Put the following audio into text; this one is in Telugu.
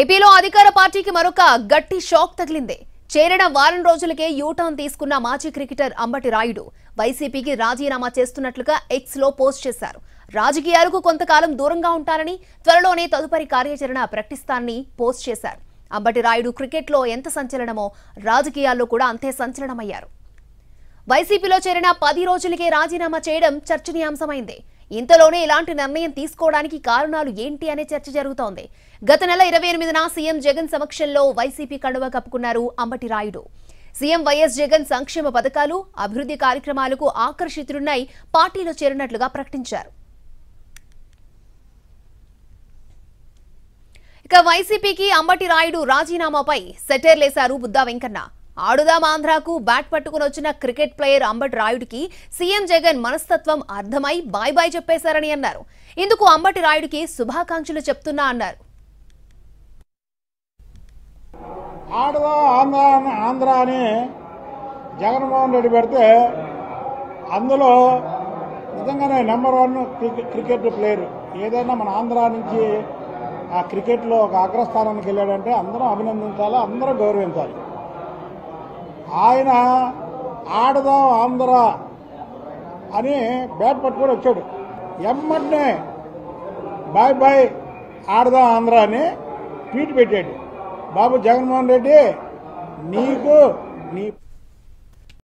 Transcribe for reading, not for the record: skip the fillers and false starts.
ఏపీలో అధికార పార్టీకి మరొక గట్టి షాక్ తగిలింది. చేరిన వారం రోజులకే యూటర్న్ తీసుకున్న మాజీ క్రికెటర్ అంబటి రాయుడు వైసీపీకి రాజీనామా చేస్తున్నట్లుగా ఎక్స్ లో పోస్ట్ చేశారు. రాజకీయాలకు కొంతకాలం దూరంగా ఉంటారని, త్వరలోనే తదుపరి కార్యాచరణ ప్రకటిస్తానని పోస్ట్ చేశారు. అంబటి రాయుడు క్రికెట్లో ఎంత సంచలనమో రాజకీయాల్లో కూడా అంతే సంచలనమయ్యారు. వైసీపీలో చేరిన 10 రోజులకే రాజీనామా చేయడం చర్చనీయాంశమైంది. ఇంతలోనే ఇలాంటి నిర్ణయం తీసుకోవడానికి కారణాలు ఏంటి అనే చర్చ జరుగుతోంది. గత నెల 28న సీఎం జగన్ సమక్షంలో వైసీపీ కండువా కప్పుకున్నారు అంబటి రాయుడు. సీఎం వైఎస్ జగన్ సంక్షేమ పథకాలు, అభివృద్ధి కార్యక్రమాలకు ఆకర్షితులున్నై పార్టీలో చేరినట్లుగా ప్రకటించారు. ఇక వైసీపీకి అంబటి రాయుడు రాజీనామాపై సెటైర్లేశారు బుద్దా వెంకన్న. ఆడుదాం ఆంధ్రాకు బ్యాట్ పట్టుకుని వచ్చిన క్రికెట్ ప్లేయర్ అంబటి రాయుడికి సీఎం జగన్ మనస్తత్వం అర్థమై బాయ్ బాయ్ చెప్పేశారని అన్నారు. ఇందుకు అంబటి రాయుడికి శుభాకాంక్షలు చెప్తున్నా అన్నారు. ఆడుదాం ఆంధ్ర అని జగన్మోహన్ రెడ్డి పెడితే అందులో నిజంగానే నెంబర్ 1 క్రికెట్ ప్లేయర్. ఏదైనా మన ఆంధ్ర నుంచి ఆ క్రికెట్లో ఒక అగ్రస్థానానికి వెళ్ళాడంటే అందరం అభినందించాలి, అందరూ గౌరవించాలి. ఆయన ఆడదాం ఆంధ్ర అని బ్యాట్ పట్టుకొని వచ్చాడు. ఎమ్మటనే బాయ్ బాయ్ ఆడదాం ఆంధ్ర అని ట్వీట్ పెట్టాడు. బాబు జగన్మోహన్ రెడ్డి, నీకు నీ